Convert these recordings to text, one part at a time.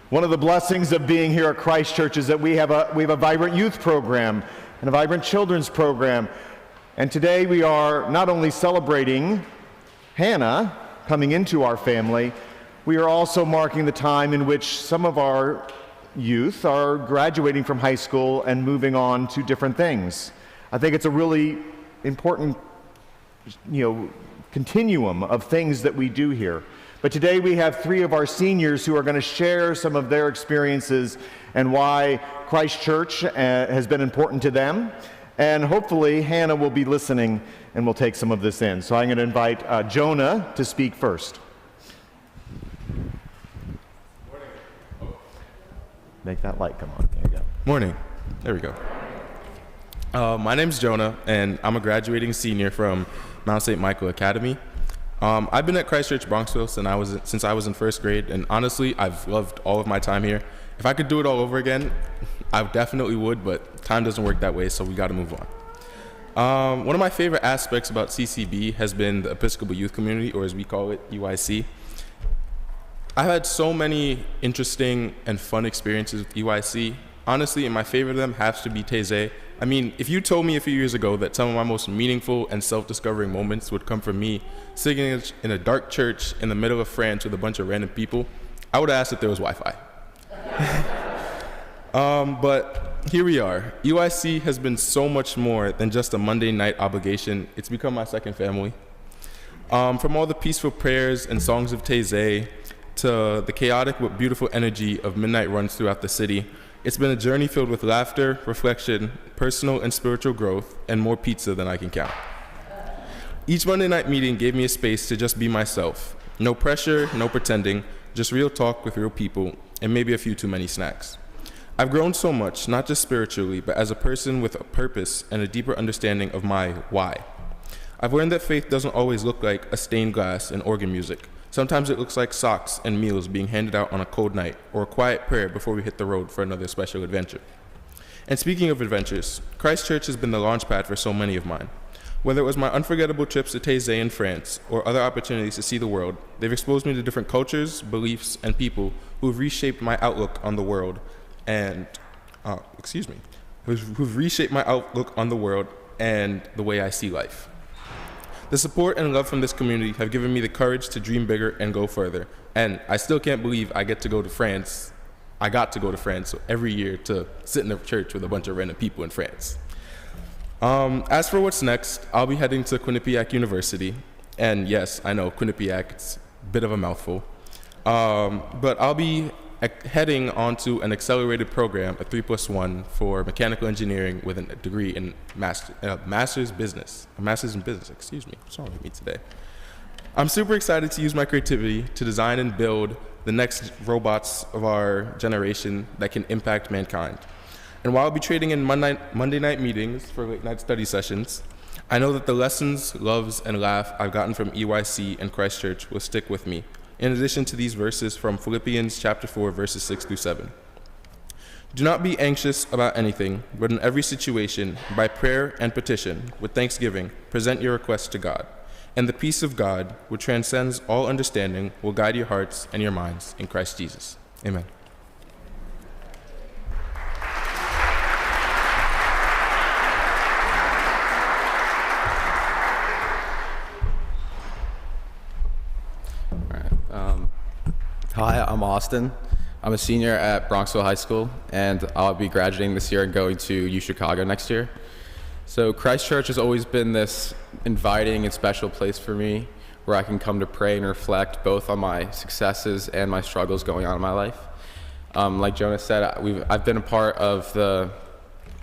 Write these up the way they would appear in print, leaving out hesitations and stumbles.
One of the blessings of being here at Christ Church is that we have a vibrant youth program and a vibrant children's program. And today we are not only celebrating Hannah coming into our family, we are also marking the time in which some of our youth are graduating from high school and moving on to different things. I think it's a really important, continuum of things that we do here. But today we have three of our seniors who are going to share some of their experiences and why Christ Church has been important to them. And hopefully Hannah will be listening and will take some of this in. So I'm going to invite Jonah to speak first. Make that light come on. There you go. Morning. There we go. My name's Jonah, and I'm a graduating senior from Mount St. Michael Academy. I've been at Christ Church Bronxville since I was in first grade, and honestly, I've loved all of my time here. If I could do it all over again, I definitely would, but time doesn't work that way, so we got to move on. One of my favorite aspects about CCB has been the Episcopal Youth Community, or as we call it, UIC. I've had so many interesting and fun experiences with UIC. Honestly, and my favorite of them has to be Taizé. I mean, if you told me a few years ago that some of my most meaningful and self-discovering moments would come from me sitting in a dark church in the middle of France with a bunch of random people, I would have asked if there was Wi-Fi. But here we are. UIC has been so much more than just a Monday night obligation. It's become my second family. From all the peaceful prayers and songs of Taizé to the chaotic but beautiful energy of midnight runs throughout the city, it's been a journey filled with laughter, reflection, personal and spiritual growth, and more pizza than I can count. Each Monday night meeting gave me a space to just be myself. No pressure, no pretending, just real talk with real people, and maybe a few too many snacks. I've grown so much, not just spiritually, but as a person with a purpose and a deeper understanding of my why. I've learned that faith doesn't always look like a stained glass and organ music. Sometimes it looks like socks and meals being handed out on a cold night, or a quiet prayer before we hit the road for another special adventure. And speaking of adventures, Christ Church has been the launchpad for so many of mine. Whether it was my unforgettable trips to Taizé in France, or other opportunities to see the world, they've exposed me to different cultures, beliefs, and people who've reshaped my outlook on the world and, who've reshaped my outlook on the world and the way I see life. The support and love from this community have given me the courage to dream bigger and go further. And I still can't believe I got to go to France every year to sit in the church with a bunch of random people in France. As for what's next, I'll be heading to Quinnipiac University. And yes, I know, Quinnipiac, it's a bit of a mouthful. But I'll be heading onto an accelerated program, a 3+1 for mechanical engineering with a degree in master's in business. What's wrong with me today? I'm super excited to use my creativity to design and build the next robots of our generation that can impact mankind. And while I'll be trading in Monday night meetings for late night study sessions, I know that the lessons, loves, and laugh I've gotten from EYC and Christ Church will stick with me, in addition to these verses from Philippians chapter 4, verses 6 through 7. Do not be anxious about anything, but in every situation, by prayer and petition, with thanksgiving, present your requests to God. And the peace of God, which transcends all understanding, will guide your hearts and your minds in Christ Jesus. Amen. Hi, I'm Austin. I'm a senior at Bronxville High School, and I'll be graduating this year and going to UChicago next year. So Christ Church has always been this inviting and special place for me where I can come to pray and reflect both on my successes and my struggles going on in my life. Like Jonah said, I've been a part of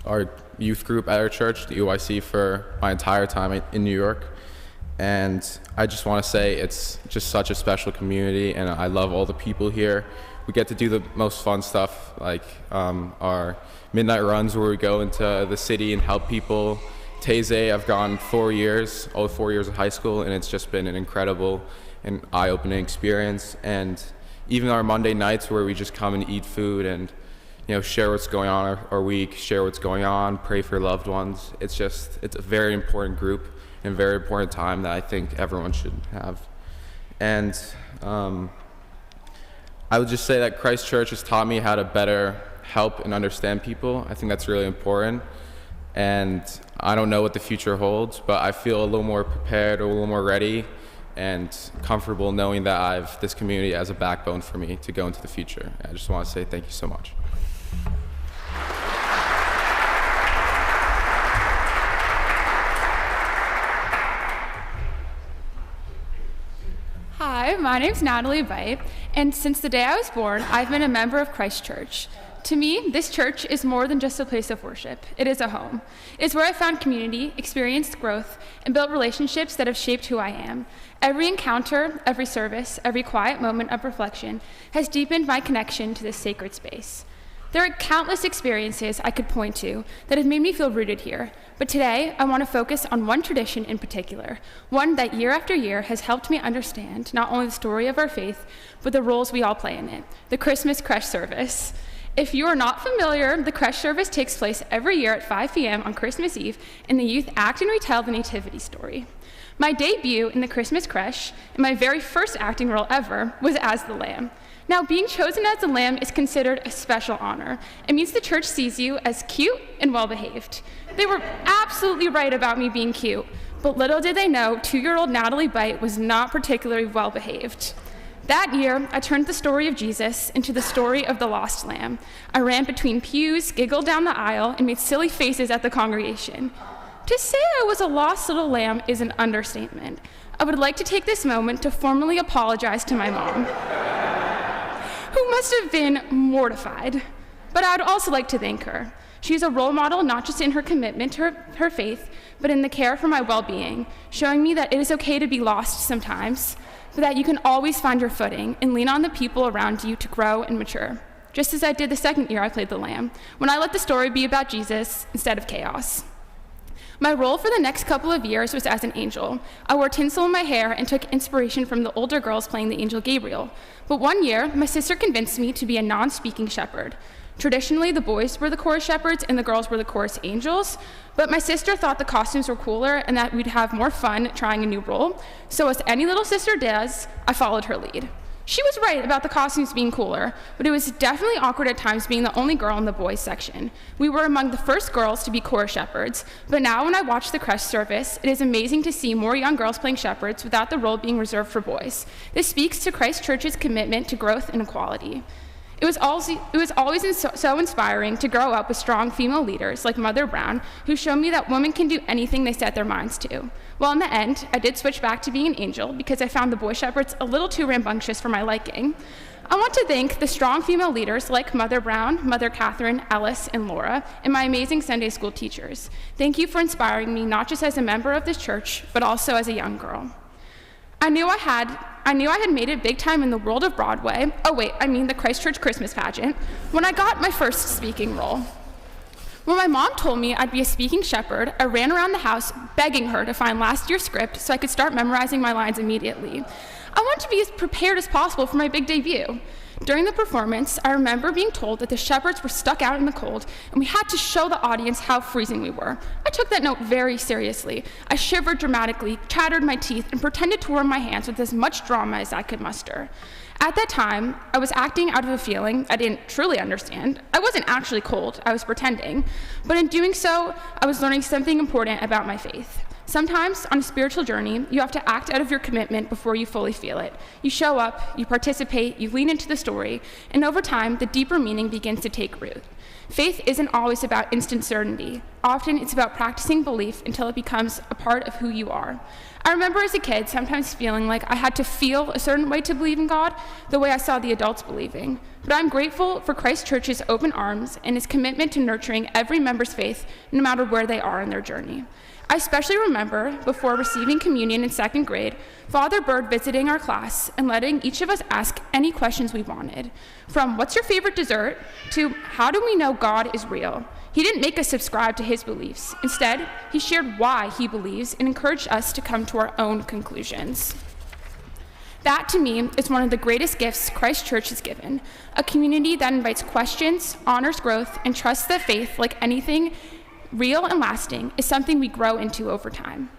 our youth group at our church, the UIC, for my entire time in New York. And I just want to say it's just such a special community, and I love all the people here. We get to do the most fun stuff, like our midnight runs where we go into the city and help people. Taizé, I've gone 4 years, all 4 years of high school, and it's just been an incredible and eye-opening experience. And even our Monday nights where we just come and eat food and share what's going on our week, share what's going on, pray for loved ones. It's a very important group and very important time that I think everyone should have. And I would just say that Christ Church has taught me how to better help and understand people. I think that's really important. And I don't know what the future holds, but I feel a little more prepared, or a little more ready and comfortable knowing that I have this community as a backbone for me to go into the future. I just want to say thank you so much. Hi, my name's Natalie Veit, and since the day I was born, I've been a member of Christ Church. To me, this church is more than just a place of worship. It is a home. It is where I found community, experienced growth, and built relationships that have shaped who I am. Every encounter, every service, every quiet moment of reflection has deepened my connection to this sacred space. There are countless experiences I could point to that have made me feel rooted here, but today I want to focus on one tradition in particular, one that year after year has helped me understand not only the story of our faith, but the roles we all play in it, the Christmas creche service. If you are not familiar, the creche service takes place every year at 5 p.m. on Christmas Eve, and the youth act and retell the nativity story. My debut in the Christmas creche, and my very first acting role ever, was as the lamb. Now, being chosen as the lamb is considered a special honor. It means the church sees you as cute and well-behaved. They were absolutely right about me being cute, but little did they know 2-year-old Natalie Veit was not particularly well-behaved. That year, I turned the story of Jesus into the story of the lost lamb. I ran between pews, giggled down the aisle, and made silly faces at the congregation. To say I was a lost little lamb is an understatement. I would like to take this moment to formally apologize to my mom, who must have been mortified. But I would also like to thank her. She is a role model not just in her commitment to her faith, but in the care for my well-being, showing me that it is okay to be lost sometimes, but that you can always find your footing and lean on the people around you to grow and mature, just as I did the second year I played the lamb, when I let the story be about Jesus instead of chaos. My role for the next couple of years was as an angel. I wore tinsel in my hair and took inspiration from the older girls playing the angel Gabriel. But one year, my sister convinced me to be a non-speaking shepherd. Traditionally, the boys were the chorus shepherds and the girls were the chorus angels, but my sister thought the costumes were cooler and that we'd have more fun trying a new role. So as any little sister does, I followed her lead. She was right about the costumes being cooler, but it was definitely awkward at times being the only girl in the boys section. We were among the first girls to be chorus shepherds, but now when I watch the creche service, it is amazing to see more young girls playing shepherds without the role being reserved for boys. This speaks to Christ Church's commitment to growth and equality. It was always so inspiring to grow up with strong female leaders like Mother Brown, who showed me that women can do anything they set their minds to. Well, in the end, I did switch back to being an angel because I found the boy shepherds a little too rambunctious for my liking. I want to thank the strong female leaders like Mother Brown, Mother Catherine, Ellis, and Laura, and my amazing Sunday school teachers. Thank you for inspiring me not just as a member of this church, but also as a young girl. I knew I had made it big time in the world of Broadway, the Christ Church Christmas pageant, when I got my first speaking role. When my mom told me I'd be a speaking shepherd, I ran around the house begging her to find last year's script so I could start memorizing my lines immediately. I wanted to be as prepared as possible for my big debut. During the performance, I remember being told that the shepherds were stuck out in the cold and we had to show the audience how freezing we were. I took that note very seriously. I shivered dramatically, chattered my teeth, and pretended to warm my hands with as much drama as I could muster. At that time, I was acting out of a feeling I didn't truly understand. I wasn't actually cold, I was pretending. But in doing so, I was learning something important about my faith. Sometimes, on a spiritual journey, you have to act out of your commitment before you fully feel it. You show up, you participate, you lean into the story, and over time, the deeper meaning begins to take root. Faith isn't always about instant certainty. Often, it's about practicing belief until it becomes a part of who you are. I remember as a kid sometimes feeling like I had to feel a certain way to believe in God, the way I saw the adults believing. But I'm grateful for Christ Church's open arms and its commitment to nurturing every member's faith, no matter where they are in their journey. I especially remember, before receiving communion in 2nd grade, Father Bird visiting our class and letting each of us ask any questions we wanted. From what's your favorite dessert to how do we know God is real? He didn't make us subscribe to his beliefs. Instead, he shared why he believes and encouraged us to come to our own conclusions. That, to me, is one of the greatest gifts Christ Church has given, a community that invites questions, honors growth, and trusts that faith, like anything real and lasting, is something we grow into over time.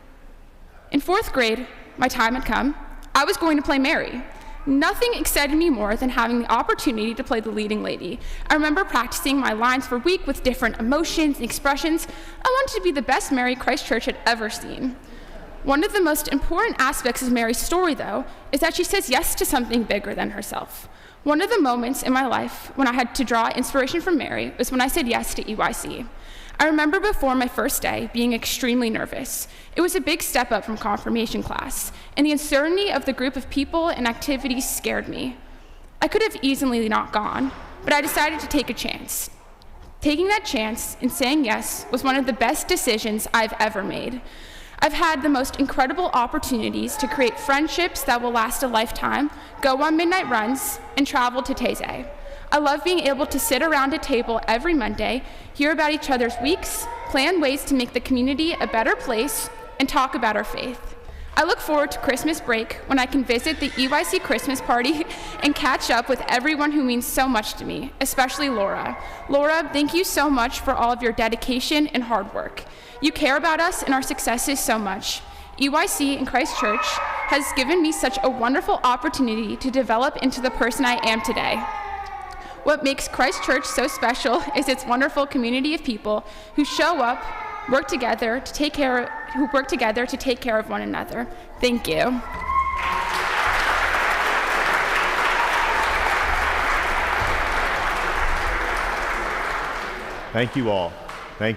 In 4th grade, my time had come. I was going to play Mary. Nothing excited me more than having the opportunity to play the leading lady. I remember practicing my lines for a week with different emotions and expressions. I wanted to be the best Mary Christ Church had ever seen. One of the most important aspects of Mary's story, though, is that she says yes to something bigger than herself. One of the moments in my life when I had to draw inspiration from Mary was when I said yes to EYC. I remember before my first day being extremely nervous. It was a big step up from confirmation class, and the uncertainty of the group of people and activities scared me. I could have easily not gone, but I decided to take a chance. Taking that chance and saying yes was one of the best decisions I've ever made. I've had the most incredible opportunities to create friendships that will last a lifetime, go on midnight runs, and travel to Taizé. I love being able to sit around a table every Monday, hear about each other's weeks, plan ways to make the community a better place, and talk about our faith. I look forward to Christmas break when I can visit the EYC Christmas party and catch up with everyone who means so much to me, especially Laura. Laura, thank you so much for all of your dedication and hard work. You care about us and our successes so much. EYC and Christ Church has given me such a wonderful opportunity to develop into the person I am today. What makes Christ Church so special is its wonderful community of people who show up, work together to take care of one another. Thank you. Thank you all.